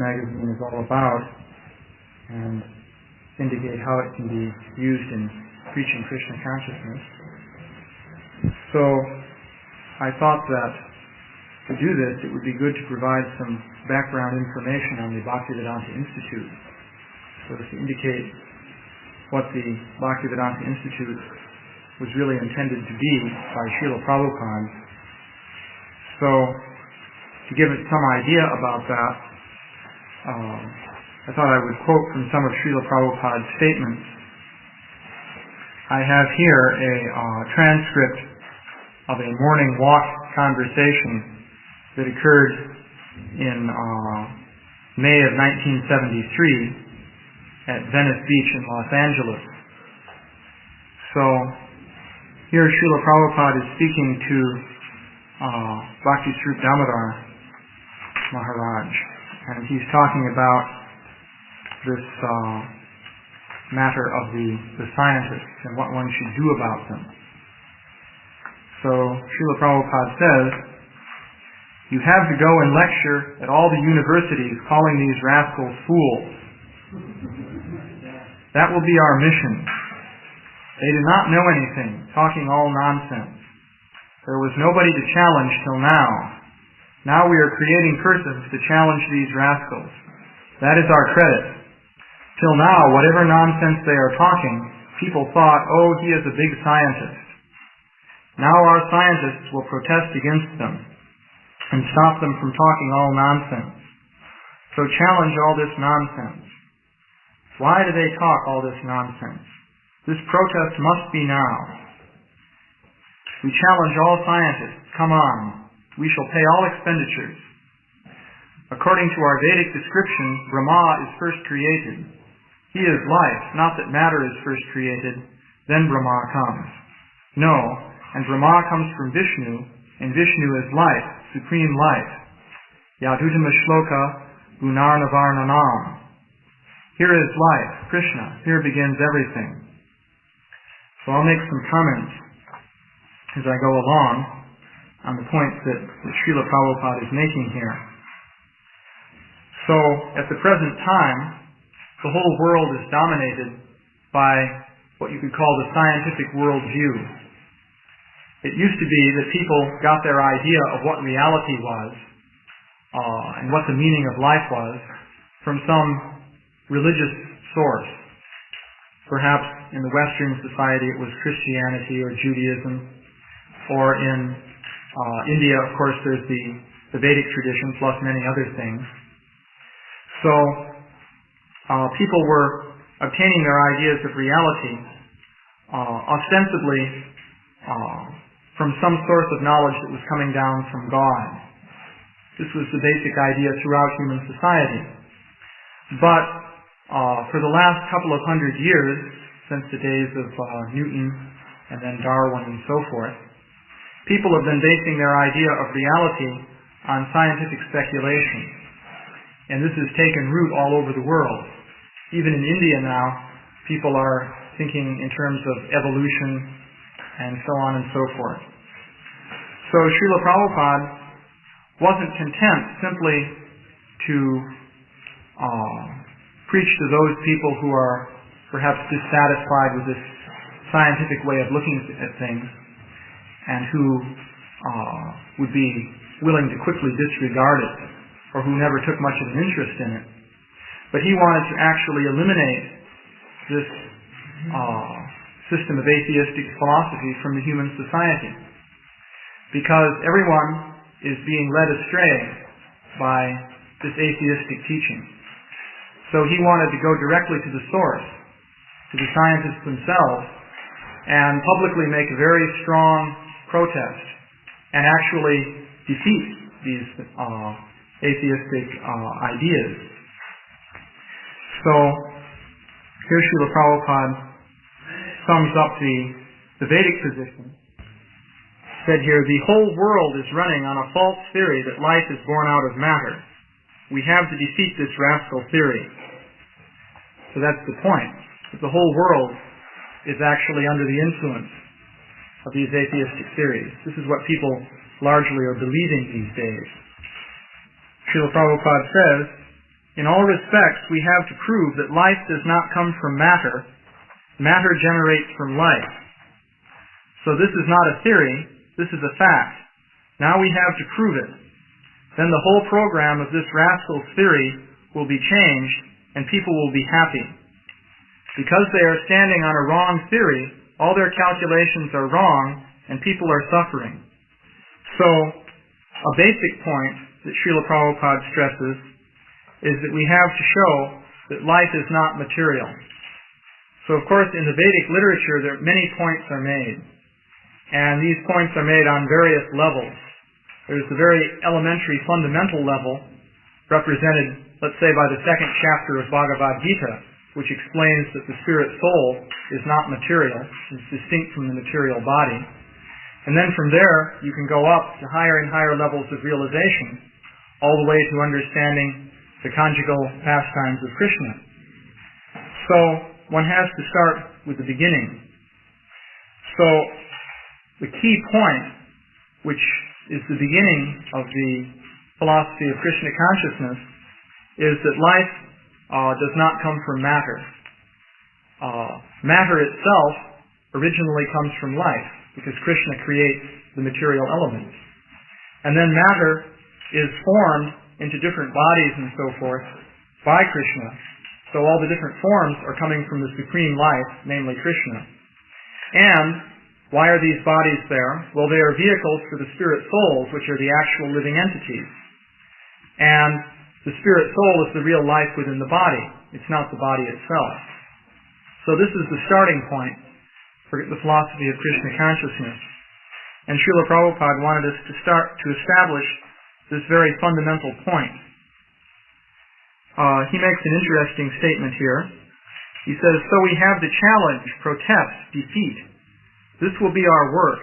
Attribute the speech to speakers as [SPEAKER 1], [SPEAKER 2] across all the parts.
[SPEAKER 1] magazine is all about and indicate how it can be used in preaching Krishna consciousness. So I thought that to do this, it would be good to provide some background information on the Bhaktivedanta Institute, so to indicate what the Bhaktivedanta Institute was really intended to be by Srila Prabhupada. So, to give it some idea about that, I thought I would quote from some of Srila Prabhupada's statements. I have here a transcript of a morning walk conversation that occurred in May of 1973 at Venice Beach in Los Angeles. So, here Srila Prabhupada is speaking to Bhakti Swarup Damodar Maharaj, and he's talking about this matter of the scientists and what one should do about them. So Srila Prabhupada says, "You have to go and lecture at all the universities calling these rascals fools. That will be our mission. They do not know anything, talking all nonsense. There was nobody to challenge till now. Now we are creating persons to challenge these rascals. That is our credit. Till now, whatever nonsense they are talking, people thought, oh, he is a big scientist. Now our scientists will protest against them and stop them from talking all nonsense. So challenge all this nonsense. Why do they talk all this nonsense? This protest must be now. We challenge all scientists. Come on. We shall pay all expenditures. According to our Vedic description, Brahma is first created. He is life, not that matter is first created, then Brahma comes. No, and Brahma comes from Vishnu, and Vishnu is life, supreme life. Yadutama shloka gunarnavarnanam. Here is life, Krishna. Here begins everything. So I'll make some comments as I go along on the points that Srila Prabhupada is making here. So, at the present time, the whole world is dominated by what you could call the scientific worldview. It used to be that people got their idea of what reality was and what the meaning of life was from some religious source. Perhaps in the Western society it was Christianity or Judaism, or in India, of course, there's the Vedic tradition plus many other things. So people were obtaining their ideas of reality ostensibly from some source of knowledge that was coming down from God. This was the basic idea throughout human society. But for the last couple of hundred years, since the days of Newton and then Darwin and so forth, people have been basing their idea of reality on scientific speculation. And this has taken root all over the world. Even in India now, people are thinking in terms of evolution and so on and so forth. So Srila Prabhupada wasn't content simply to preach to those people who are perhaps dissatisfied with this scientific way of looking at things and who would be willing to quickly disregard it or who never took much of an interest in it. But he wanted to actually eliminate this system of atheistic philosophy from the human society, because everyone is being led astray by this atheistic teaching. So he wanted to go directly to the source, to the scientists themselves, and publicly make a very strong protest and actually defeat these atheistic ideas. So here Srila Prabhupada sums up the Vedic position. Said here, the whole world is running on a false theory that life is born out of matter. We have to defeat this rascal theory. So that's the point. That the whole world is actually under the influence of these atheistic theories. This is what people largely are believing these days. Srila Prabhupada says, In all respects, we have to prove that life does not come from matter. Matter generates from life. So this is not a theory, this is a fact. Now we have to prove it. Then the whole program of this rascal's theory will be changed, and people will be happy. Because they are standing on a wrong theory, all their calculations are wrong, and people are suffering. So, a basic point that Srila Prabhupada stresses is that we have to show that life is not material. So, of course, in the Vedic literature, many points are made. And these points are made on various levels. There's the very elementary fundamental level, represented, let's say, by the second chapter of Bhagavad Gita, which explains that the spirit soul is not material, it's distinct from the material body. And then from there, you can go up to higher and higher levels of realization, all the way to understanding the conjugal pastimes of Krishna. So, one has to start with the beginning. So, the key point, which is the beginning of the philosophy of Krishna consciousness, is that life does not come from matter. Matter itself originally comes from life, because Krishna creates the material elements. And then matter is formed into different bodies and so forth by Krishna. So all the different forms are coming from the supreme life, namely Krishna. And why are these bodies there? Well, they are vehicles for the spirit souls, which are the actual living entities. And the spirit soul is the real life within the body. It's not the body itself. So this is the starting point for the philosophy of Krishna consciousness. And Srila Prabhupada wanted us to start to establish this very fundamental point. He makes an interesting statement here. He says, so we have the challenge, protest, defeat. This will be our work.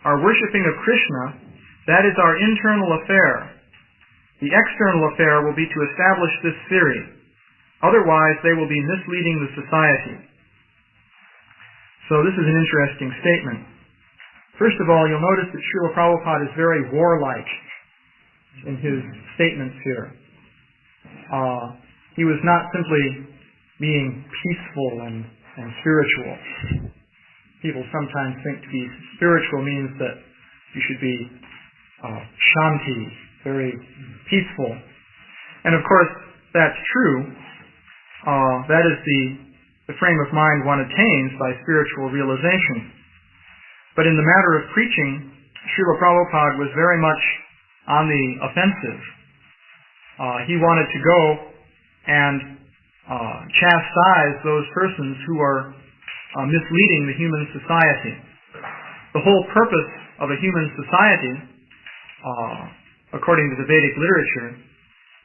[SPEAKER 1] Our worshipping of Krishna, that is our internal affair. The external affair will be to establish this theory. Otherwise, they will be misleading the society. So this is an interesting statement. First of all, you'll notice that Srila Prabhupada is very warlike in his statements here. He was not simply being peaceful and spiritual. People sometimes think to be spiritual means that you should be shanti, very peaceful. And of course, that's true. That is the frame of mind one attains by spiritual realization. But in the matter of preaching, Srila Prabhupada was very much on the offensive. He wanted to go and chastise those persons who are misleading the human society. The whole purpose of a human society, according to the Vedic literature,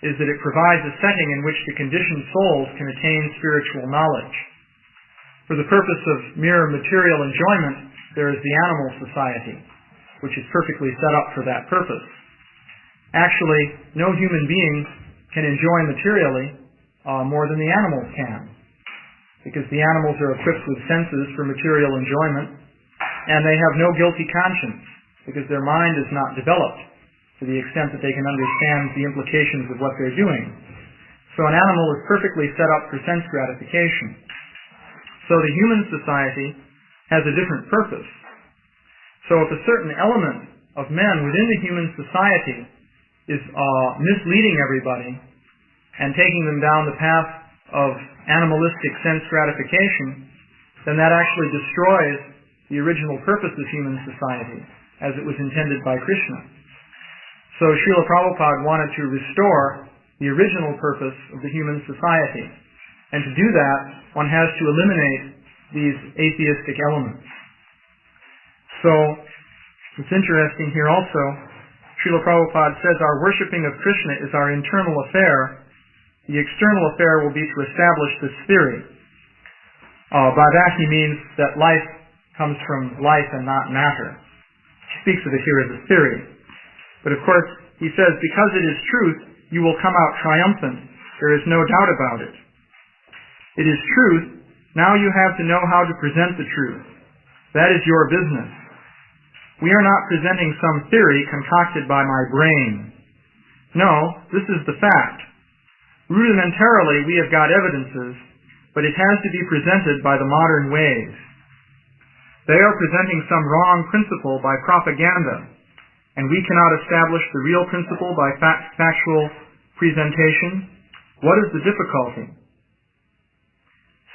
[SPEAKER 1] is that it provides a setting in which the conditioned souls can attain spiritual knowledge. For the purpose of mere material enjoyment, there is the animal society, which is perfectly set up for that purpose. Actually, no human being can enjoy materially more than the animals can, because the animals are equipped with senses for material enjoyment, and they have no guilty conscience, because their mind is not developed to the extent that they can understand the implications of what they're doing. So an animal is perfectly set up for sense gratification. So the human society has a different purpose. So if a certain element of men within the human society is misleading everybody and taking them down the path of animalistic sense gratification, then that actually destroys the original purpose of human society as it was intended by Krishna. So Srila Prabhupada wanted to restore the original purpose of the human society. And to do that, one has to eliminate these atheistic elements. So, it's interesting here also, Srila Prabhupada says our worshipping of Krishna is our internal affair. The external affair will be to establish this theory. By that he means that life comes from life and not matter. He speaks of it here as a theory. But of course, he says, because it is truth, you will come out triumphant. There is no doubt about it. It is truth. Now you have to know how to present the truth. That is your business. We are not presenting some theory concocted by my brain. No, this is the fact. Rudimentarily, we have got evidences, but it has to be presented by the modern ways. They are presenting some wrong principle by propaganda, and we cannot establish the real principle by factual presentation. What is the difficulty?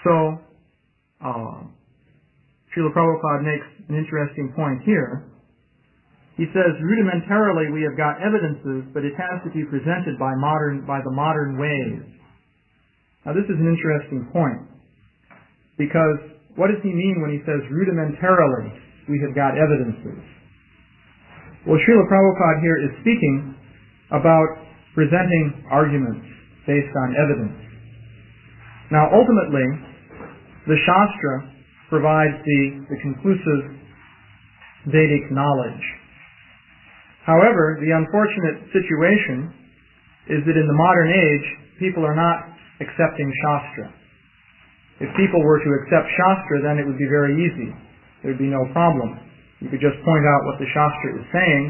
[SPEAKER 1] So, Srila Prabhupada makes an interesting point here. He says, rudimentarily we have got evidences, but it has to be presented by the modern ways. Now this is an interesting point, because what does he mean when he says rudimentarily we have got evidences? Well, Srila Prabhupada here is speaking about presenting arguments based on evidence. Now ultimately, the Shastra provides the conclusive Vedic knowledge. However, the unfortunate situation is that in the modern age, people are not accepting Shastra. If people were to accept Shastra, then it would be very easy. There would be no problem. You could just point out what the Shastra is saying,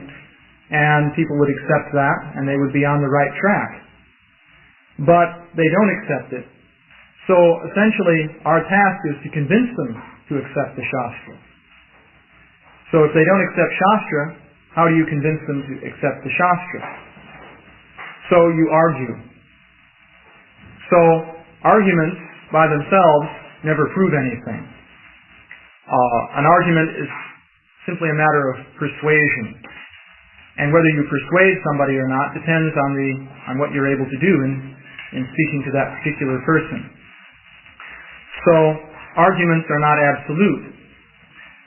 [SPEAKER 1] and people would accept that, and they would be on the right track. But they don't accept it. So essentially, our task is to convince them to accept the Shastra. So if they don't accept Shastra, how do you convince them to accept the Shastra? So you argue. So arguments by themselves never prove anything. An argument is simply a matter of persuasion. And whether you persuade somebody or not depends on what you're able to do in speaking to that particular person. So arguments are not absolute.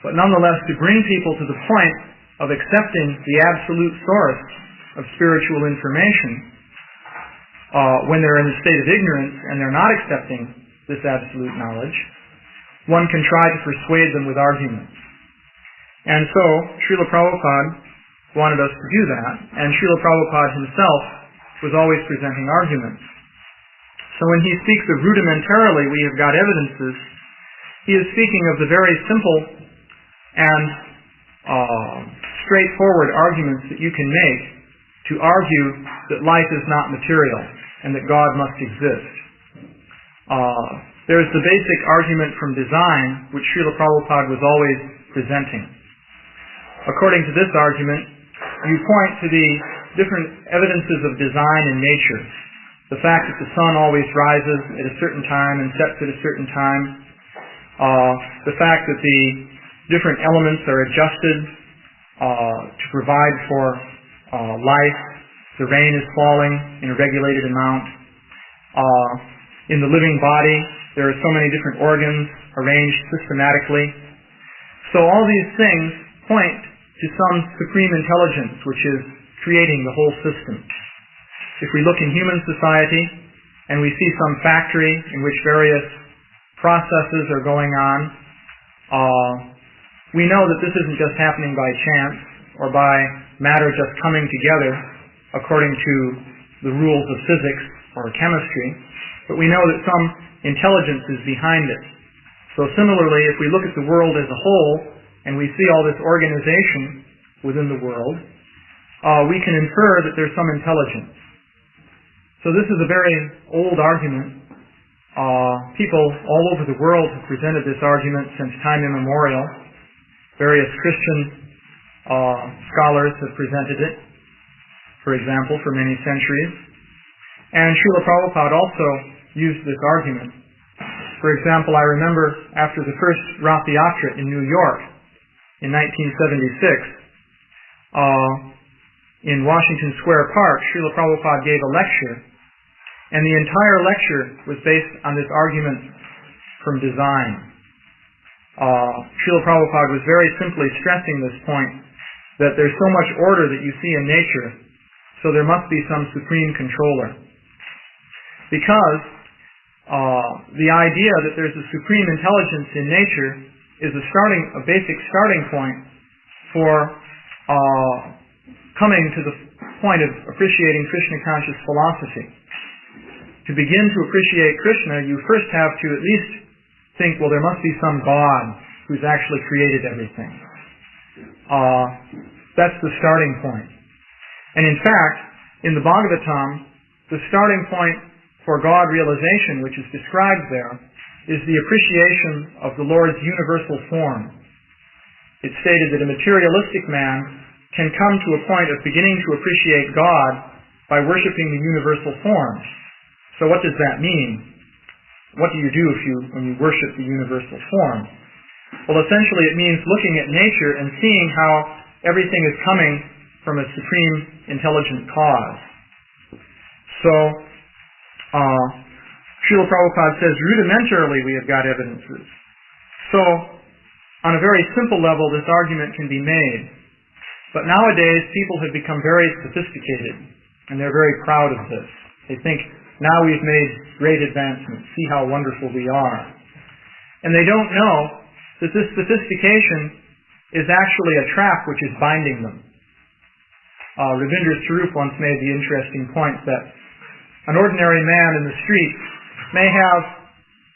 [SPEAKER 1] But nonetheless, to bring people to the point of accepting the absolute source of spiritual information, when they're in a state of ignorance and they're not accepting this absolute knowledge, one can try to persuade them with arguments. And so, Srila Prabhupada wanted us to do that, and Srila Prabhupada himself was always presenting arguments. So when he speaks of rudimentarily we have got evidences, he is speaking of the very simple and straightforward arguments that you can make to argue that life is not material and that God must exist. There's the basic argument from design, which Srila Prabhupada was always presenting. According to this argument, you point to the different evidences of design in nature. The fact that the sun always rises at a certain time and sets at a certain time. The fact that the different elements are adjusted to provide for life. The rain is falling in a regulated amount. In the living body, there are so many different organs arranged systematically. So all these things point to some supreme intelligence which is creating the whole system. If we look in human society and we see some factory in which various processes are going on, we know that this isn't just happening by chance or by matter just coming together according to the rules of physics or chemistry, but we know that some intelligence is behind it. So similarly, if we look at the world as a whole and we see all this organization within the world, we can infer that there's some intelligence. So this is a very old argument. People all over the world have presented this argument since time immemorial. Various Christian scholars have presented it, for example, for many centuries. And Srila Prabhupada also used this argument. For example, I remember after the first Rath Yatra in New York in 1976, in Washington Square Park, Srila Prabhupada gave a lecture, and the entire lecture was based on this argument from design. Srila Prabhupada was very simply stressing this point, that there's so much order that you see in nature, so there must be some supreme controller. Because the idea that there's a supreme intelligence in nature is a basic starting point for coming to the point of appreciating Krishna conscious philosophy. To begin to appreciate Krishna, you first have to at least think, well, there must be some God who's actually created everything. That's the starting point. And in fact, in the Bhagavatam, the starting point for God realization, which is described there, is the appreciation of the Lord's universal form. It's stated that a materialistic man can come to a point of beginning to appreciate God by worshiping the universal form. So what does that mean? What do you do when you worship the universal form? Well, essentially it means looking at nature and seeing how everything is coming from a supreme intelligent cause. So, Srila Prabhupada says, rudimentarily we have got evidences. So, on a very simple level, this argument can be made. But nowadays, people have become very sophisticated, and they're very proud of this. They think, now we've made great advancements, see how wonderful we are. And they don't know that this sophistication is actually a trap which is binding them. Ravindra Swarup once made the interesting point that an ordinary man in the street may have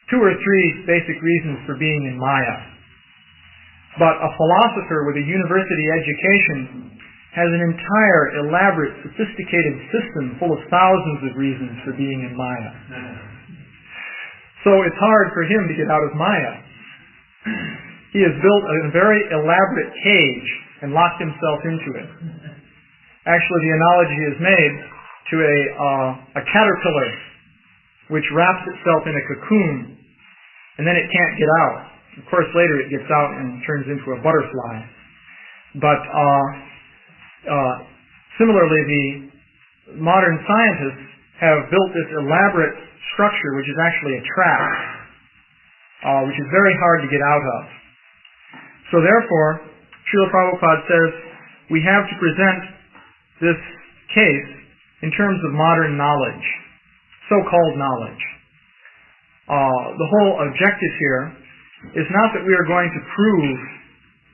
[SPEAKER 1] 2 or 3 basic reasons for being in Maya. But a philosopher with a university education has an entire, elaborate, sophisticated system full of thousands of reasons for being in Maya. So it's hard for him to get out of Maya. He has built a very elaborate cage and locked himself into it. Actually, the analogy is made to a caterpillar which wraps itself in a cocoon, and then it can't get out. Of course, later it gets out and turns into a butterfly. But similarly, the modern scientists have built this elaborate structure which is actually a trap, which is very hard to get out of. So therefore, Srila Prabhupada says we have to present this case in terms of modern knowledge, so-called knowledge. The whole objective here is not that we are going to prove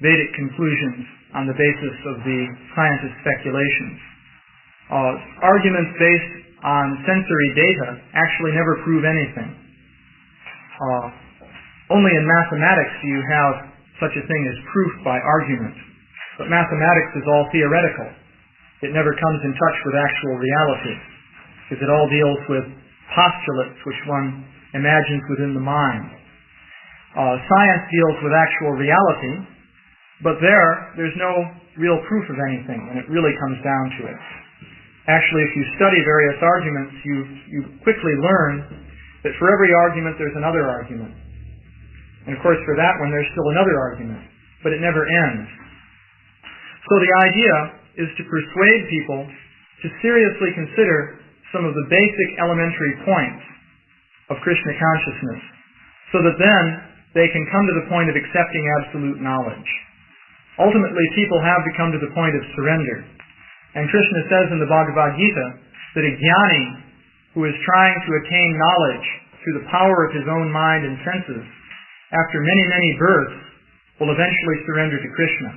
[SPEAKER 1] Vedic conclusions on the basis of the scientist's speculations. Arguments based on sensory data actually never prove anything. Only in mathematics do you have such a thing as proof by argument. But mathematics is all theoretical. It never comes in touch with actual reality, because it all deals with postulates which one imagines within the mind. Science deals with actual reality, but there's no real proof of anything when it really comes down to it. Actually, if you study various arguments, you quickly learn that for every argument there's another argument. And of course for that one there's still another argument, but it never ends. So the idea is to persuade people to seriously consider some of the basic elementary points of Krishna consciousness, so that then they can come to the point of accepting absolute knowledge. Ultimately, people have to come to the point of surrender. And Krishna says in the Bhagavad Gita that a jnani who is trying to attain knowledge through the power of his own mind and senses, after many, many births, will eventually surrender to Krishna.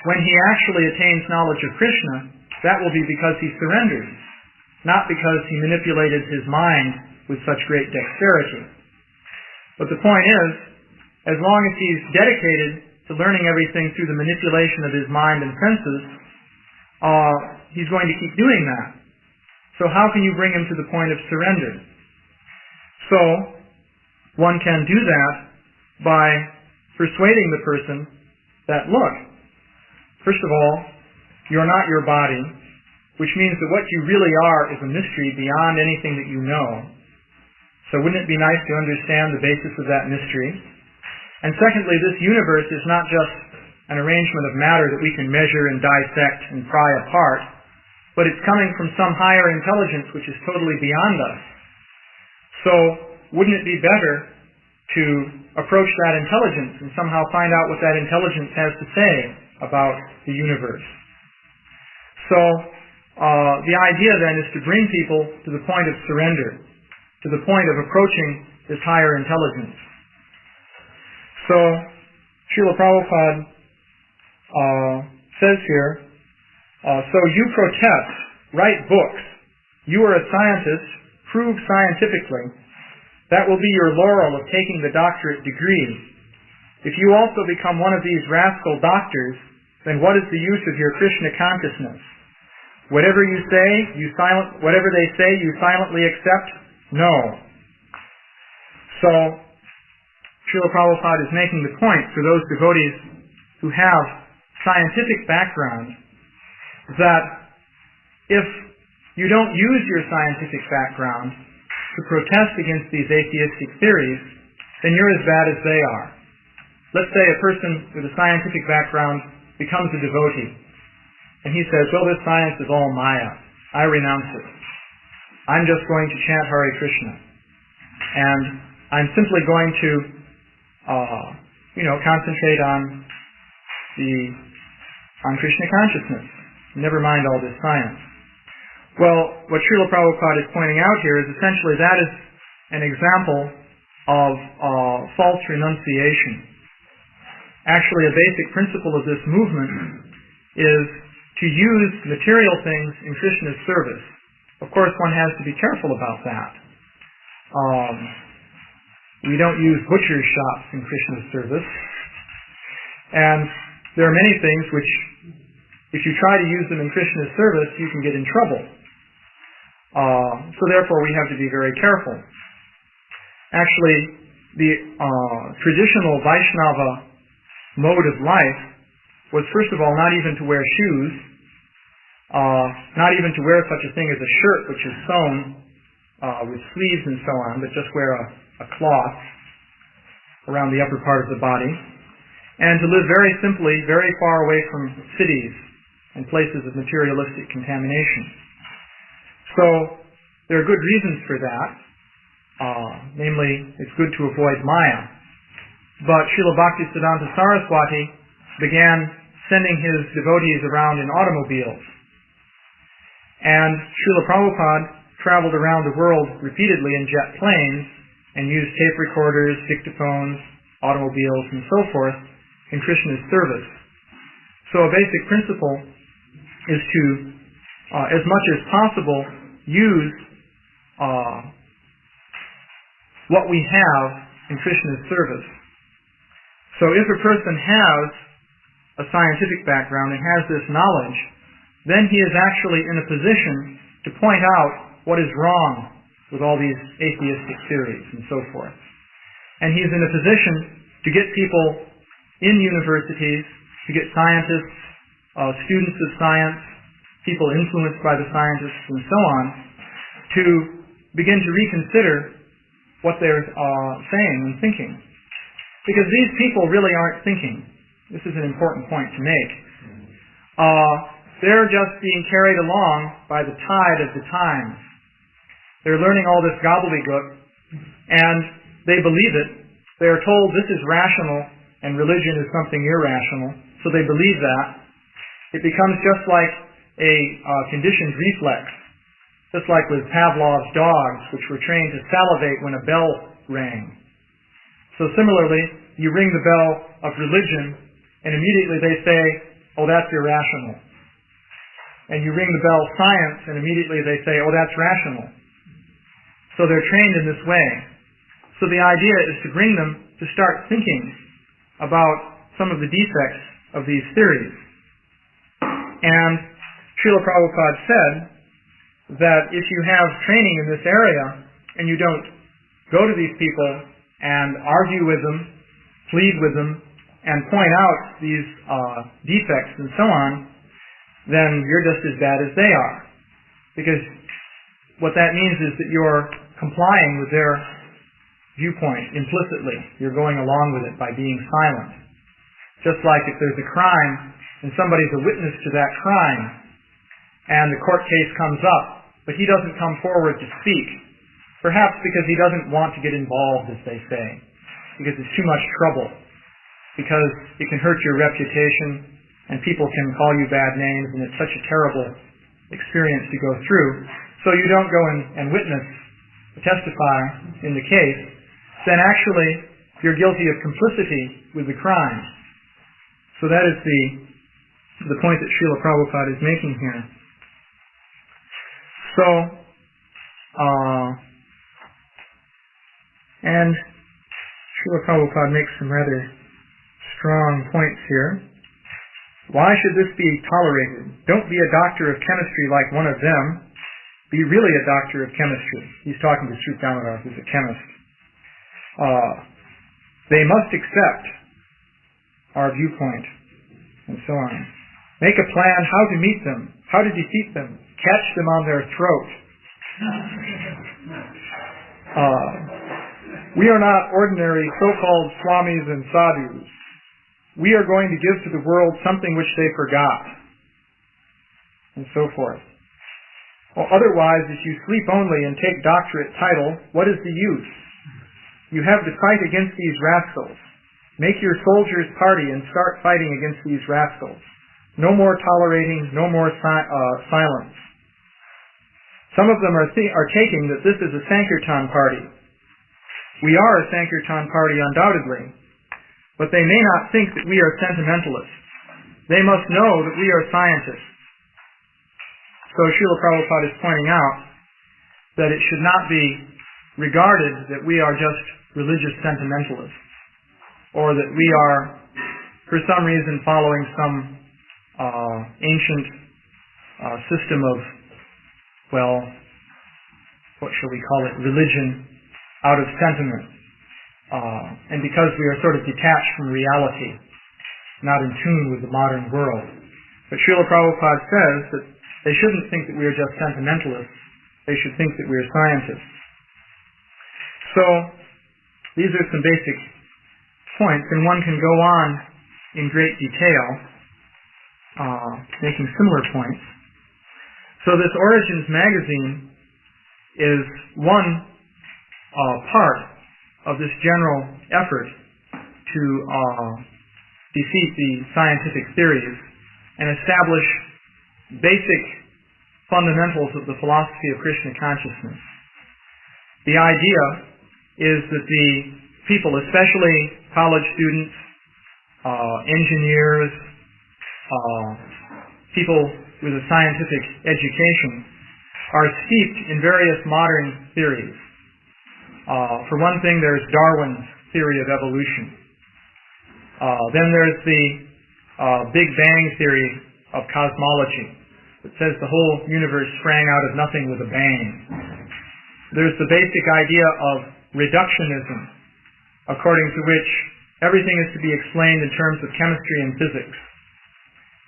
[SPEAKER 1] When he actually attains knowledge of Krishna, that will be because he surrendered, not because he manipulated his mind with such great dexterity. But the point is, as long as he's dedicated to learning everything through the manipulation of his mind and senses, he's going to keep doing that. So how can you bring him to the point of surrender? So, one can do that by persuading the person that, look, first of all, you're not your body, which means that what you really are is a mystery beyond anything that you know. So wouldn't it be nice to understand the basis of that mystery? And secondly, this universe is not just an arrangement of matter that we can measure and dissect and pry apart, but it's coming from some higher intelligence which is totally beyond us. So wouldn't it be better to approach that intelligence and somehow find out what that intelligence has to say about the universe? So the idea then is to bring people to the point of surrender, to the point of approaching this higher intelligence. So Srila Prabhupada says here, so you protest, write books, you are a scientist, prove scientifically, that will be your laurel of taking the doctorate degree. If you also become one of these rascal doctors, then what is the use of your Krishna consciousness? Whatever you say, whatever they say, you silently accept? No. So, Srila Prabhupada is making the point for those devotees who have scientific background that if you don't use your scientific background to protest against these atheistic theories, then you're as bad as they are. Let's say a person with a scientific background becomes a devotee, and he says, well, this science is all Maya. I renounce it. I'm just going to chant Hare Krishna. And I'm simply going to, concentrate on Krishna consciousness. Never mind all this science. Well, what Srila Prabhupada is pointing out here is essentially that is an example of false renunciation. Actually, a basic principle of this movement is to use material things in Krishna's service. Of course, one has to be careful about that. We don't use butcher's shops in Krishna's service. And there are many things which, if you try to use them in Krishna's service, you can get in trouble. So therefore, we have to be very careful. Actually, the traditional Vaishnava mode of life was, first of all, not even to wear shoes, not even to wear such a thing as a shirt which is sewn with sleeves and so on, but just wear a cloth around the upper part of the body, and to live very simply, very far away from cities and places of materialistic contamination. So there are good reasons for that. Namely, it's good to avoid Maya. But Srila Bhaktivedanta Saraswati began sending his devotees around in automobiles. And Srila Prabhupada traveled around the world repeatedly in jet planes and used tape recorders, dictaphones, automobiles, and so forth in Krishna's service. So a basic principle is to, as much as possible, use what we have in Krishna's service. So if a person has a scientific background and has this knowledge, then he is actually in a position to point out what is wrong with all these atheistic theories and so forth. And he's in a position to get people in universities, to get scientists, students of science, people influenced by the scientists and so on, to begin to reconsider what they're saying and thinking. Because these people really aren't thinking. This is an important point to make. They're just being carried along by the tide of the times. They're learning all this gobbledygook, and they believe it. They are told this is rational, and religion is something irrational, so they believe that. It becomes just like a conditioned reflex, just like with Pavlov's dogs, which were trained to salivate when a bell rang. So similarly, you ring the bell of religion, and immediately they say, oh, that's irrational. And you ring the bell of science, and immediately they say, oh, that's rational. So they're trained in this way. So the idea is to bring them to start thinking about some of the defects of these theories. And Srila Prabhupada said that if you have training in this area, and you don't go to these people and argue with them, plead with them, and point out these defects and so on, then you're just as bad as they are. Because what that means is that you're complying with their viewpoint implicitly. You're going along with it by being silent. Just like if there's a crime and somebody's a witness to that crime and the court case comes up, but he doesn't come forward to speak, perhaps because he doesn't want to get involved, as they say, because it's too much trouble, because it can hurt your reputation and people can call you bad names and it's such a terrible experience to go through. So you don't go and witness, testify in the case, then actually you're guilty of complicity with the crime. So that is the point that Srila Prabhupada is making here. So, and Srila Prabhupada makes some rather strong points here. Why should this be tolerated? Don't be a doctor of chemistry like one of them. Be really a doctor of chemistry. He's talking to Srup Damodar, who's a chemist. They must accept our viewpoint, and so on. Make a plan how to meet them, how to defeat them, catch them on their throat. We are not ordinary so-called swamis and sadhus. We are going to give to the world something which they forgot, and so forth. Well, otherwise, if you sleep only and take doctorate title, what is the use? You have to fight against these rascals. Make your soldiers party and start fighting against these rascals. No more tolerating, no more silence. Some of them are taking that this is a Sankirtan party. We are a Sankirtan party undoubtedly, but they may not think that we are sentimentalists. They must know that we are scientists. So Srila Prabhupada is pointing out that it should not be regarded that we are just religious sentimentalists, or that we are, for some reason, following some ancient system of, well, what shall we call it, religion out of sentiment. And because we are sort of detached from reality, not in tune with the modern world. But Srila Prabhupada says that they shouldn't think that we are just sentimentalists. They should think that we are scientists. So, these are some basic points, and one can go on in great detail, making similar points. So this Origins magazine is one part of this general effort to defeat the scientific theories and establish basic fundamentals of the philosophy of Krishna consciousness. The idea is that the people, especially college students, engineers, people with a scientific education, are steeped in various modern theories. For one thing, there's Darwin's theory of evolution. Then there's the Big Bang theory of cosmology that says the whole universe sprang out of nothing with a bang. There's the basic idea of reductionism, according to which everything is to be explained in terms of chemistry and physics.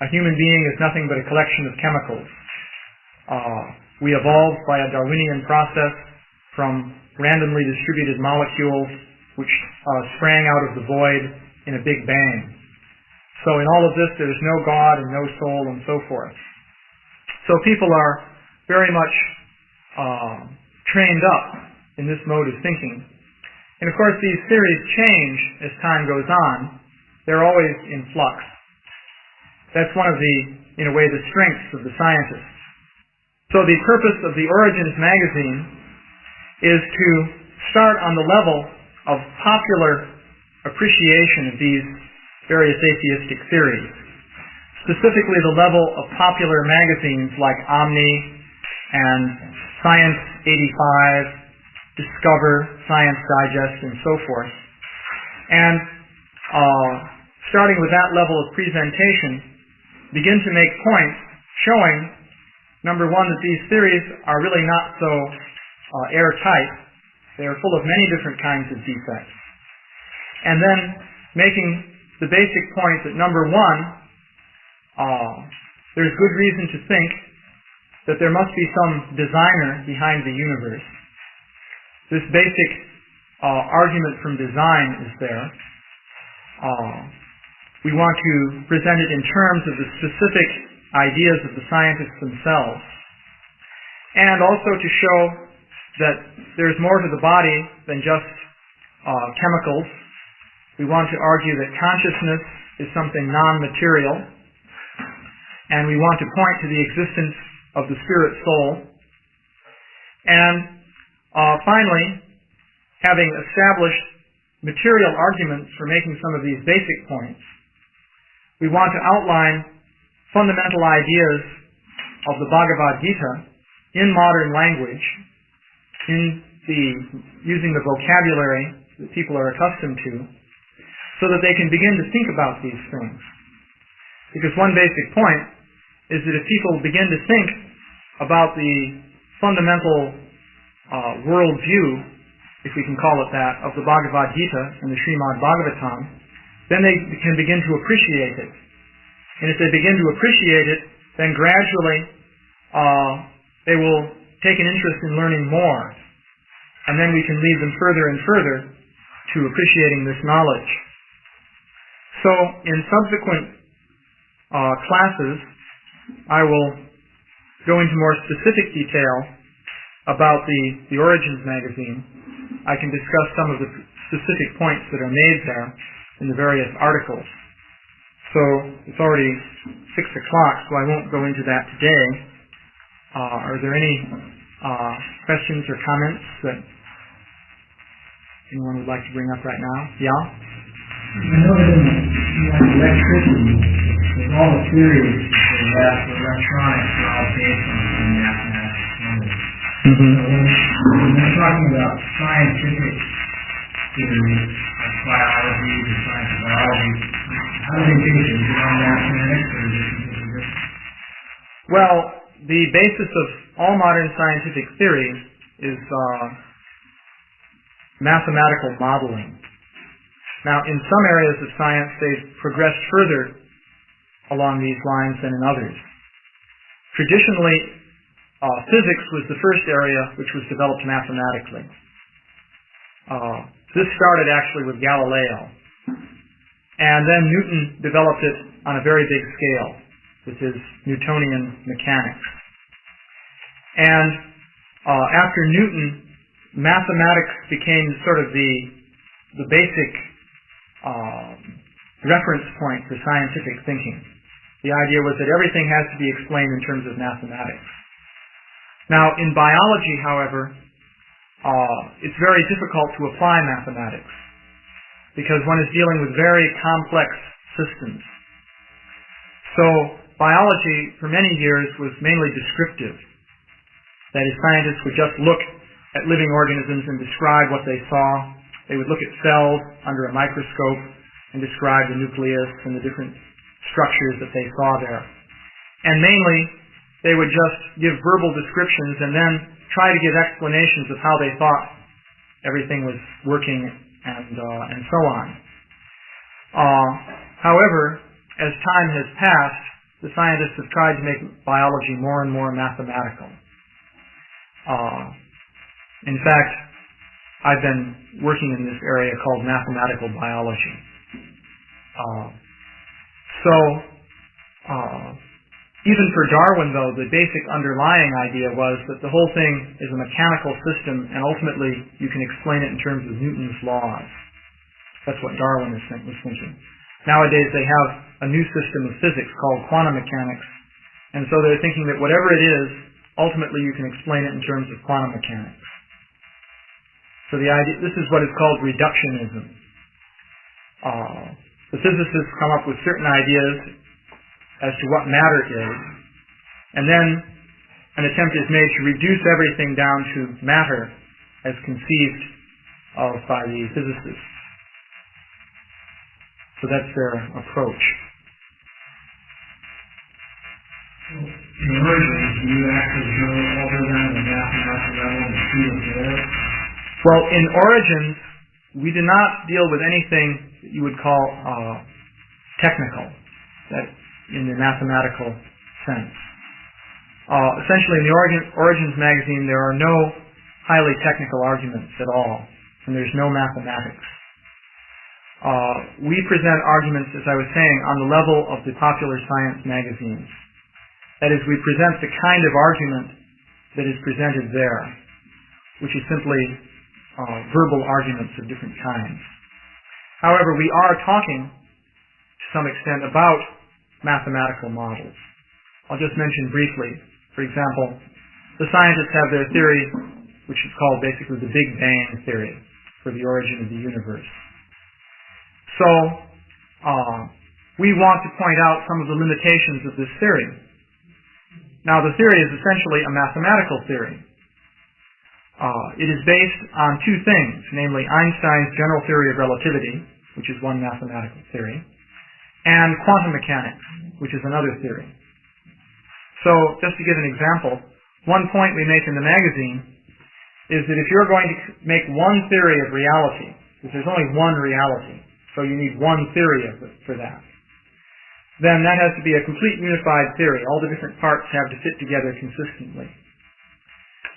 [SPEAKER 1] A human being is nothing but a collection of chemicals. We evolved by a Darwinian process from randomly distributed molecules which sprang out of the void in a big bang. So in all of this, there's no God and no soul and so forth. So people are very much trained up in this mode of thinking. And of course, these theories change as time goes on. They're always in flux. That's one of the, in a way, the strengths of the scientists. So the purpose of the Origins magazine is to start on the level of popular appreciation of these various atheistic theories. Specifically the level of popular magazines like Omni and Science 85, Discover, Science Digest, and so forth. And starting with that level of presentation, begin to make points showing, number one, that these theories are really not so airtight. They are full of many different kinds of defects. And then making the basic point that, number one, there's good reason to think that there must be some designer behind the universe. This basic argument from design is there. We want to present it in terms of the specific ideas of the scientists themselves, and also to show that there's more to the body than just chemicals. We want to argue that consciousness is something non-material, and we want to point to the existence of the spirit soul. And finally, having established material arguments for making some of these basic points, we want to outline fundamental ideas of the Bhagavad Gita in modern language, using the vocabulary that people are accustomed to, so that they can begin to think about these things. Because one basic point is that if people begin to think about the fundamental worldview, if we can call it that, of the Bhagavad Gita and the Srimad Bhagavatam, then they can begin to appreciate it. And if they begin to appreciate it, then gradually they will take an interest in learning more. And then we can lead them further and further to appreciating this knowledge. So in subsequent classes, I will go into more specific detail about the Origins magazine. I can discuss some of the specific points that are made there in the various articles. So it's already 6 o'clock, so I won't go into that today. Are there any questions or comments that anyone would like to bring up right now? Yeah?
[SPEAKER 2] I know that in electricity, with all the theories that have for electronics are all based on mathematics. So when they're talking about scientific theories, like biology or science of biology, how do they base it? Is it on mathematics or is it something different?
[SPEAKER 1] Well, the basis of all modern scientific theory is mathematical modeling. Now, in some areas of science, they've progressed further along these lines than in others. Traditionally, physics was the first area which was developed mathematically. This started actually with Galileo. And then Newton developed it on a very big scale with his Newtonian mechanics. And after Newton, mathematics became sort of the basic reference point for scientific thinking. The idea was that everything has to be explained in terms of mathematics. Now, in biology, however, it's very difficult to apply mathematics because one is dealing with very complex systems. So, biology, for many years, was mainly descriptive. That is, scientists would just look at living organisms and describe what they saw. They would look at cells under a microscope and describe the nucleus and the different structures that they saw there. And mainly, they would just give verbal descriptions and then try to give explanations of how they thought everything was working and so on. However, as time has passed, the scientists have tried to make biology more and more mathematical. In fact, I've been working in this area called mathematical biology. Even for Darwin, though, the basic underlying idea was that the whole thing is a mechanical system, and ultimately you can explain it in terms of Newton's laws. That's what Darwin was thinking. Nowadays they have a new system of physics called quantum mechanics, and so they're thinking that whatever it is, ultimately you can explain it in terms of quantum mechanics. So this is what is called reductionism. The physicists come up with certain ideas as to what matter is, and then an attempt is made to reduce everything down to matter as conceived of by the physicists. So that's their approach.
[SPEAKER 2] In Origins, do you actually go over down to the mathematical level and see what's there?
[SPEAKER 1] Well, in Origins, we do not deal with anything that you would call technical, that in the mathematical sense. Essentially, in the Origins magazine, there are no highly technical arguments at all, and there's no mathematics. We present arguments, as I was saying, on the level of the popular science magazines. That is, we present the kind of argument that is presented there, which is simply verbal arguments of different kinds. However, we are talking, to some extent, about mathematical models. I'll just mention briefly. For example, the scientists have their theory, which is called basically the Big Bang theory for the origin of the universe. So, we want to point out some of the limitations of this theory. Now, the theory is essentially a mathematical theory. It is based on two things, namely Einstein's general theory of relativity, which is one mathematical theory, and quantum mechanics, which is another theory. So, just to give an example, one point we make in the magazine is that if you're going to make one theory of reality, because there's only one reality, so you need one theory of it for that, then that has to be a complete unified theory. All the different parts have to fit together consistently.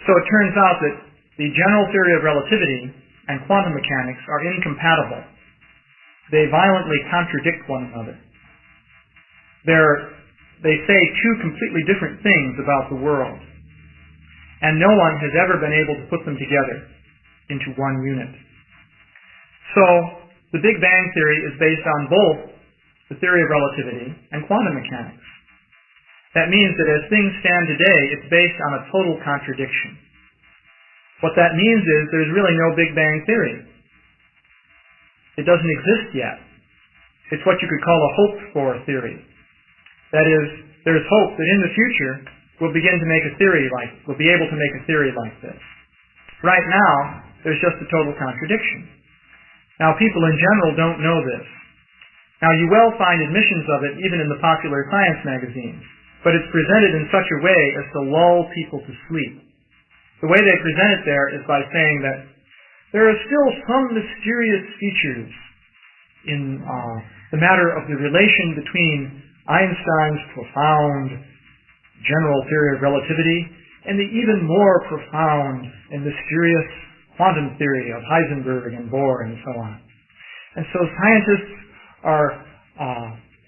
[SPEAKER 1] So it turns out that the general theory of relativity and quantum mechanics are incompatible. They violently contradict one another. They say two completely different things about the world, and no one has ever been able to put them together into one unit. So, the Big Bang theory is based on both the theory of relativity and quantum mechanics. That means that as things stand today, it's based on a total contradiction. What that means is there's really no Big Bang theory. It doesn't exist yet. It's what you could call a hoped-for theory. That is, there's hope that in the future we'll be able to make a theory like this. Right now, there's just a total contradiction. Now, people in general don't know this. Now, you will find admissions of it even in the popular science magazines, but it's presented in such a way as to lull people to sleep. The way they present it there is by saying that there are still some mysterious features in the matter of the relation between Einstein's profound general theory of relativity and the even more profound and mysterious quantum theory of Heisenberg and Bohr and so on. And so scientists are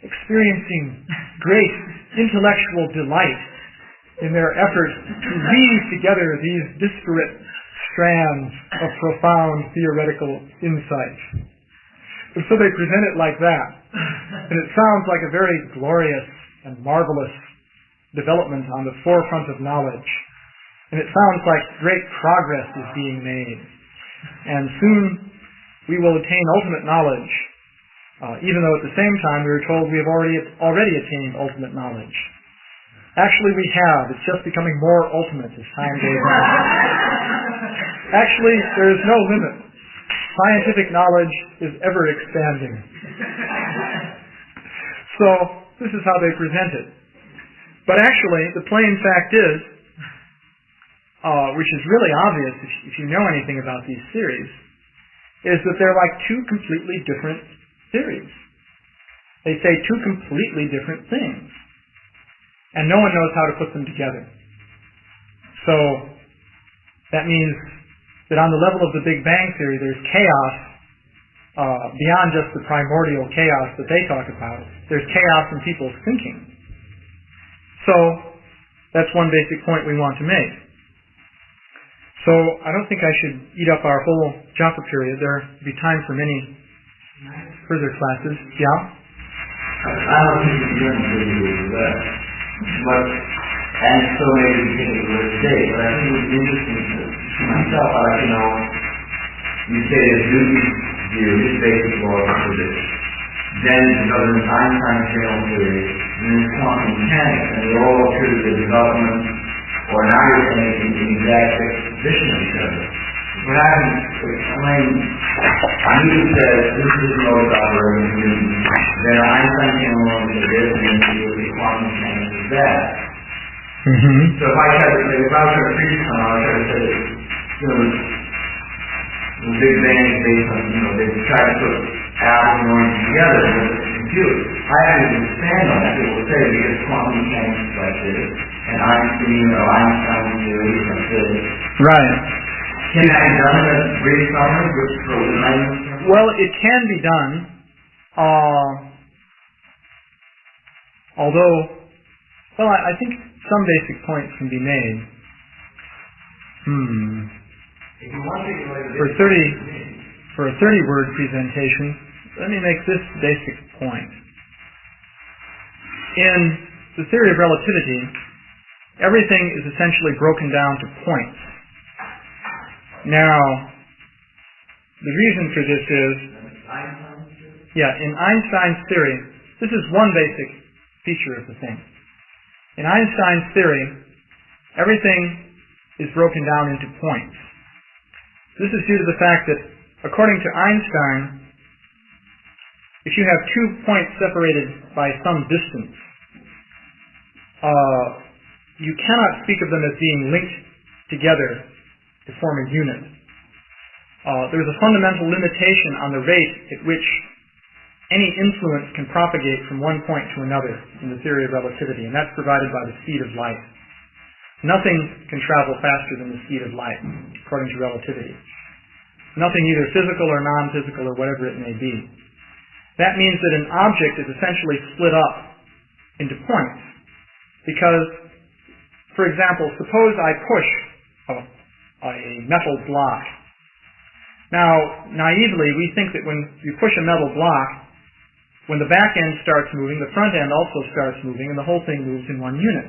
[SPEAKER 1] experiencing great intellectual delight in their efforts to weave together these disparate strands of profound theoretical insight. And so they present it like that. And it sounds like a very glorious and marvelous development on the forefront of knowledge. And it sounds like great progress is being made. And soon we will attain ultimate knowledge, even though at the same time we are told we have already attained ultimate knowledge. Actually, we have. It's just becoming more ultimate as time goes on. Actually, there is no limit. Scientific knowledge is ever expanding. So, this is how they present it. But actually, the plain fact is, which is really obvious if you know anything about these theories, is that they're like two completely different theories. They say two completely different things. And no one knows how to put them together. So, that means that on the level of the Big Bang theory, there's chaos beyond just the primordial chaos that they talk about. There's chaos in people's thinking. So, that's one basic point we want to make. So, I don't think I should eat up our whole japa period. There will be time for many further classes. Yeah?
[SPEAKER 3] I don't think you're going to do that. But, and so maybe we can do it today, but I think it would be interesting to myself. I'd like to know, you say that Newton's view, his basic law of physics, then development Einstein's general theory, and then quantum mechanics, and they all appear to be the development, or now you're saying in the exact position of each other. What happens, Newton says, this is the mode of operating Newton, then Einstein came along and said this, and then he was the quantum mechanics is that.
[SPEAKER 1] Mm-hmm.
[SPEAKER 3] So if I try to preach on, I try to say that, the Big Bang is based on, they try to put atoms and oranges together and it's confused. I have to expand on that. It will say because quantum mechanics is like this, and Einstein's theory is like this.
[SPEAKER 1] Right.
[SPEAKER 3] Can that be done in a brief summary, which for the language?
[SPEAKER 1] Well, it can be done, although, I think some basic points can be made. For a 30-word presentation, let me make this basic point. In the theory of relativity, everything is essentially broken down to points. Now, the reason for this is, in Einstein's theory, this is one basic feature of the thing. In Einstein's theory, everything is broken down into points. This is due to the fact that, according to Einstein, if you have 2 points separated by some distance, you cannot speak of them as being linked together to form a unit. There's a fundamental limitation on the rate at which any influence can propagate from one point to another in the theory of relativity, and that's provided by the speed of light. Nothing can travel faster than the speed of light, according to relativity. Nothing either physical or non-physical or whatever it may be. That means that an object is essentially split up into points. Because, for example, suppose I push a metal block. Now, naively, we think that when you push a metal block, when the back end starts moving, the front end also starts moving, and the whole thing moves in one unit.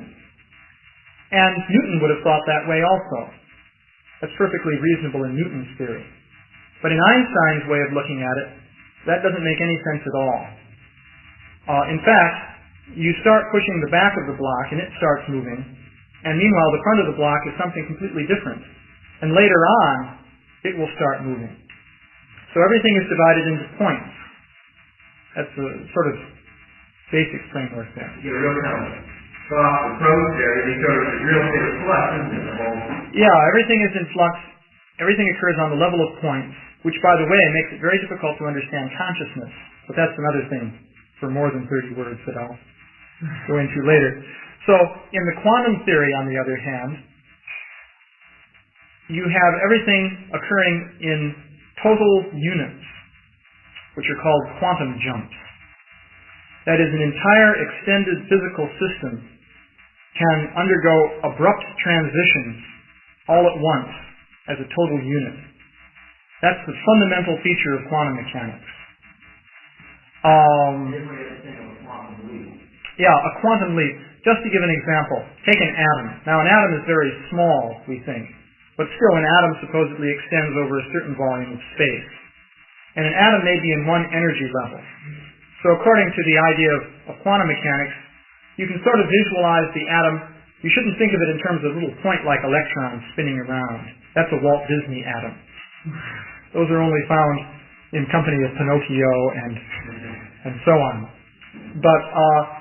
[SPEAKER 1] And Newton would have thought that way also. That's perfectly reasonable in Newton's theory. But in Einstein's way of looking at it, that doesn't make any sense at all. In fact, you start pushing the back of the block and it starts moving, and meanwhile the front of the block is something completely different. And later on, it will start moving. So everything is divided into points. That's the sort of basic framework there.
[SPEAKER 3] You get a real kind of soft approach there. You sort of a real state of flux, isn't it? The whole...
[SPEAKER 1] Yeah, everything is in flux. Everything occurs on the level of points, which, by the way, makes it very difficult to understand consciousness. But that's another thing for more than 30 words that I'll go into later. So, in the quantum theory, on the other hand, you have everything occurring in total units, which are called quantum jumps. That is, an entire extended physical system can undergo abrupt transitions all at once as a total unit. That's the fundamental feature of quantum mechanics. A quantum leap. Just to give an example, take an atom. Now, an atom is very small, we think, but still an atom supposedly extends over a certain volume of space. And an atom may be in one energy level. So according to the idea of quantum mechanics, you can sort of visualize the atom. You shouldn't think of it in terms of little point-like electrons spinning around. That's a Walt Disney atom. Those are only found in company of Pinocchio and so on. But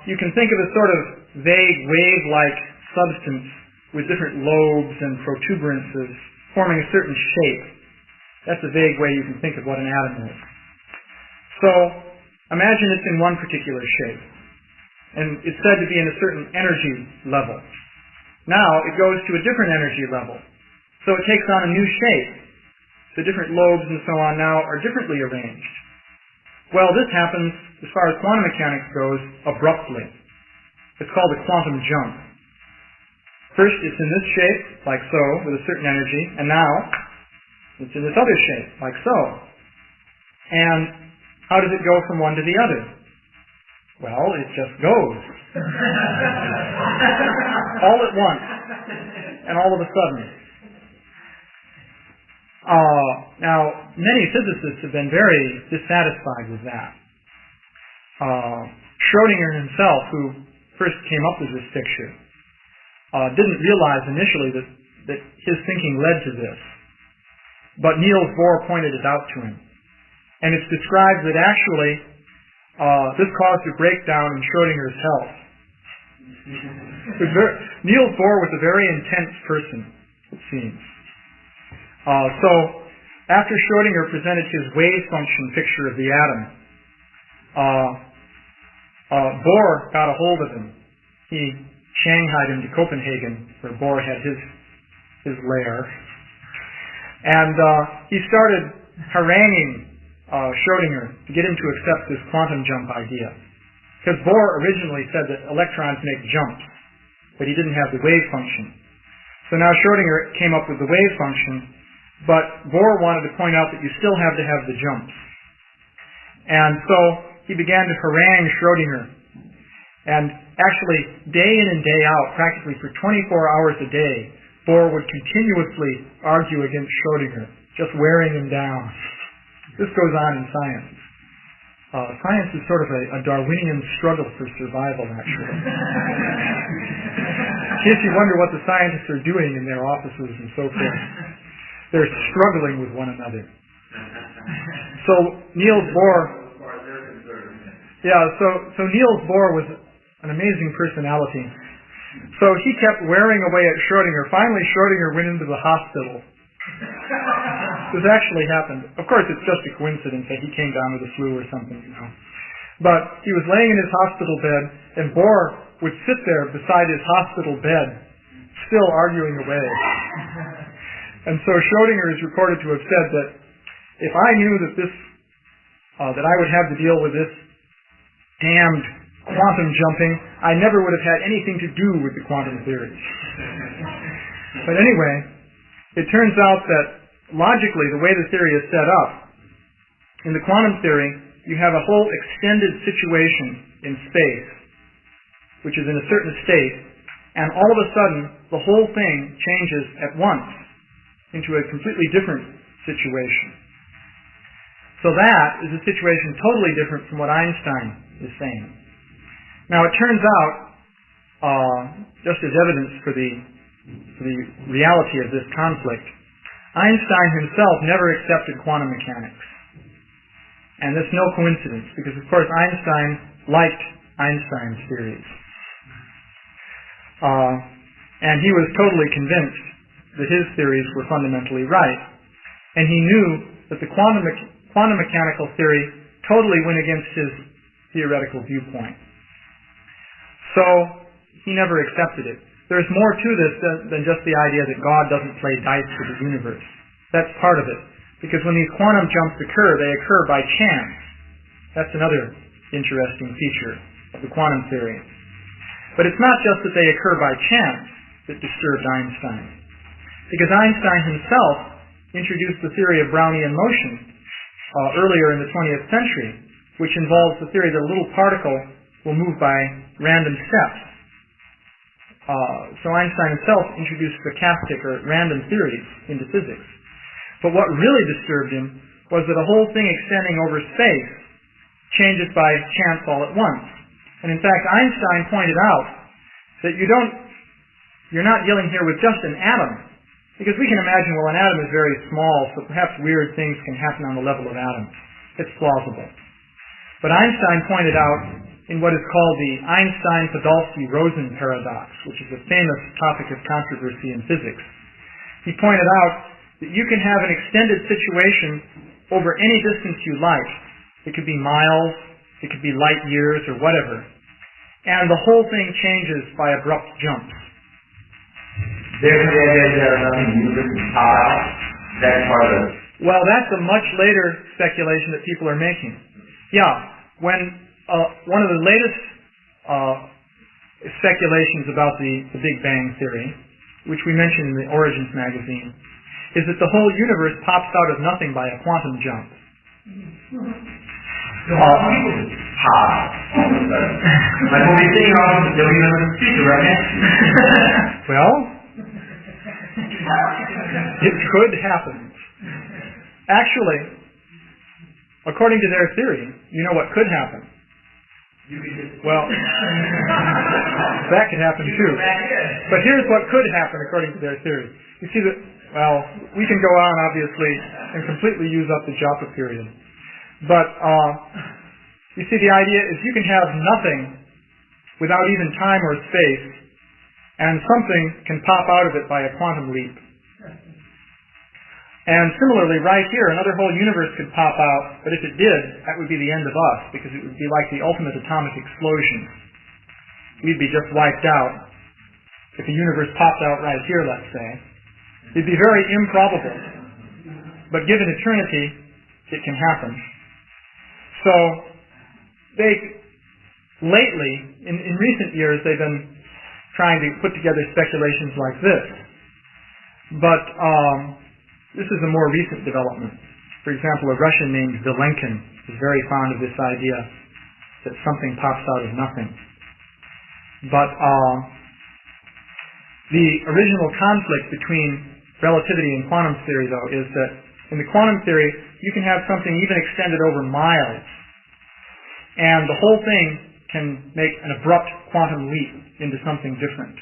[SPEAKER 1] you can think of a sort of vague wave-like substance with different lobes and protuberances forming a certain shape. That's a vague way you can think of what an atom is. So imagine it's in one particular shape, and it's said to be in a certain energy level. Now it goes to a different energy level, so it takes on a new shape. The different lobes and so on now are differently arranged. Well, this happens, as far as quantum mechanics goes, abruptly. It's called a quantum jump. First, it's in this shape, like so, with a certain energy, and now it's in this other shape, like so. And how does it go from one to the other? Well, it just goes. All at once. And all of a sudden. Now, many physicists have been very dissatisfied with that. Schrödinger himself, who first came up with this picture, didn't realize initially that his thinking led to this. But Niels Bohr pointed it out to him. And it's described that actually this caused a breakdown in Schrödinger's health. Niels Bohr was a very intense person, it seems. So after Schrödinger presented his wave function picture of the atom, Bohr got a hold of him. He shanghaied him to Copenhagen, where Bohr had his lair. And he started haranguing Schrödinger to get him to accept this quantum jump idea. Because Bohr originally said that electrons make jumps, but he didn't have the wave function. So now Schrödinger came up with the wave function, but Bohr wanted to point out that you still have to have the jumps. And so he began to harangue Schrödinger. And actually, day in and day out, practically for 24 hours a day, Bohr would continuously argue against Schrödinger, just wearing him down. This goes on in science. Science is sort of a Darwinian struggle for survival, actually. In case you wonder what the scientists are doing in their offices and so forth, they're struggling with one another. So Niels Bohr, so Niels Bohr was an amazing personality. So he kept wearing away at Schrodinger. Finally, Schrodinger went into the hospital. This actually happened. Of course, it's just a coincidence that he came down with the flu or something, But he was laying in his hospital bed, and Bohr would sit there beside his hospital bed, still arguing away. And so Schrodinger is reported to have said that if I knew that that I would have to deal with this damned quantum jumping, I never would have had anything to do with the quantum theory. But anyway, it turns out that logically, the way the theory is set up, in the quantum theory, you have a whole extended situation in space, which is in a certain state, and all of a sudden, the whole thing changes at once into a completely different situation. So that is a situation totally different from what Einstein is saying. Now it turns out, just as evidence for the reality of this conflict, Einstein himself never accepted quantum mechanics. And that's no coincidence, because of course Einstein liked Einstein's theories. And he was totally convinced that his theories were fundamentally right. And he knew that the quantum mechanical theory totally went against his theoretical viewpoint. So he never accepted it. There's more to this than just the idea that God doesn't play dice with the universe. That's part of it. Because when these quantum jumps occur, they occur by chance. That's another interesting feature of the quantum theory. But it's not just that they occur by chance that disturbed Einstein. Because Einstein himself introduced the theory of Brownian motion earlier in the 20th century, which involves the theory that a little particle will move by random steps. So Einstein himself introduced stochastic or random theories into physics. But what really disturbed him was that a whole thing extending over space changes by chance all at once. And in fact, Einstein pointed out that you're not dealing here with just an atom. Because we can imagine, well, an atom is very small, so perhaps weird things can happen on the level of atoms. It's plausible. But Einstein pointed out in what is called the Einstein-Podolsky-Rosen paradox, which is a famous topic of controversy in physics. He pointed out that you can have an extended situation over any distance you like. It could be miles, it could be light years, or whatever. And the whole thing changes by abrupt jumps.
[SPEAKER 3] There's nothing new that can pop out. That's part of it.
[SPEAKER 1] Well, that's a much later speculation that people are making. Yeah, when one of the latest speculations about the Big Bang Theory, which we mentioned in the Origins magazine, is that the whole universe pops out of nothing by a quantum jump.
[SPEAKER 3] Like when we sing off the building of the speaker right next to you.
[SPEAKER 1] Well, it could happen. Actually, according to their theory, you know what could happen? Well, that could happen too. But here's what could happen according to their theory. You see that, well, we can go on obviously and completely use up the Joppa period. But you see, the idea is you can have nothing without even time or space, and something can pop out of it by a quantum leap. And similarly, right here, another whole universe could pop out, but if it did, that would be the end of us, because it would be like the ultimate atomic explosion. We'd be just wiped out. If the universe popped out right here, let's say, it'd be very improbable. But given eternity, it can happen. So, lately, in recent years, they've been trying to put together speculations like this. But this is a more recent development. For example, a Russian named Vilenkin is very fond of this idea that something pops out of nothing. But the original conflict between relativity and quantum theory, though, is that in the quantum theory, you can have something even extended over miles, and the whole thing can make an abrupt quantum leap into something different.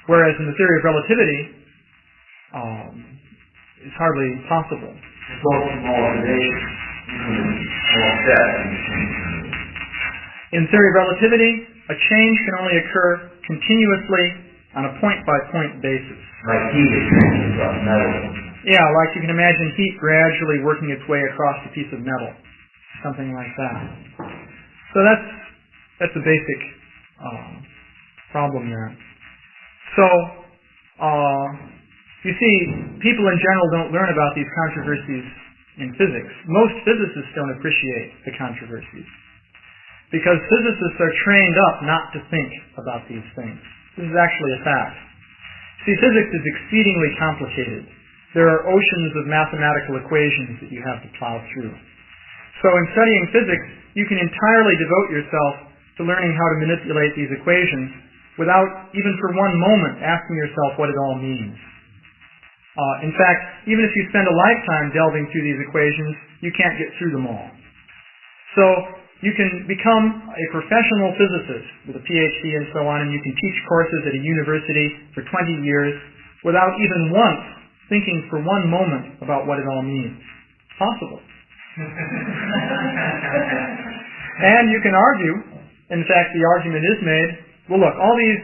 [SPEAKER 1] Whereas in the theory of relativity, it's hardly possible. In theory of relativity, a change can only occur continuously on a point-by-point basis.
[SPEAKER 3] Like heat is transferred across metal.
[SPEAKER 1] Yeah, like you can imagine heat gradually working its way across a piece of metal. Something like that. So that's a basic problem there. So, you see, people in general don't learn about these controversies in physics. Most physicists don't appreciate the controversies because physicists are trained up not to think about these things. This is actually a fact. See, physics is exceedingly complicated. There are oceans of mathematical equations that you have to plow through. So in studying physics, you can entirely devote yourself to learning how to manipulate these equations without even for one moment asking yourself what it all means. In fact, even if you spend a lifetime delving through these equations, you can't get through them all. So you can become a professional physicist with a PhD and so on, and you can teach courses at a university for 20 years without even once thinking for one moment about what it all means. It's possible. And you can argue, in fact the argument is made, well look, all these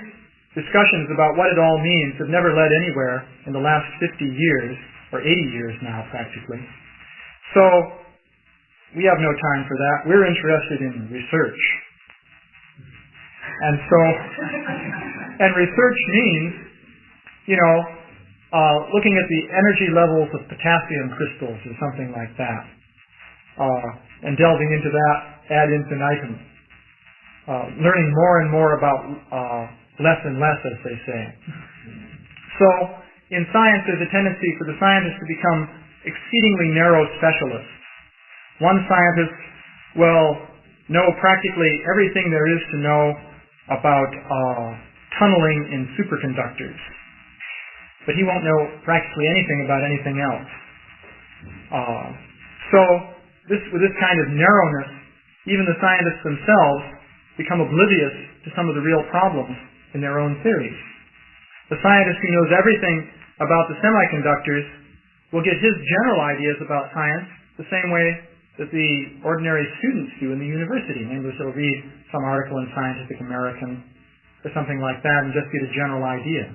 [SPEAKER 1] discussions about what it all means have never led anywhere in the last 50 years, or 80 years now practically. So we have no time for that. We're interested in research. And so, and research means, looking at the energy levels of potassium crystals or something like that, and delving into that ad infinitum, learning more and more about less and less, as they say. So, in science, there's a tendency for the scientists to become exceedingly narrow specialists. One scientist will know practically everything there is to know about tunneling in superconductors, but he won't know practically anything about anything else. With this kind of narrowness, even the scientists themselves become oblivious to some of the real problems in their own theories. The scientist who knows everything about the semiconductors will get his general ideas about science the same way that the ordinary students do in the university. Namely, they'll read some article in Scientific American or something like that and just get a general idea.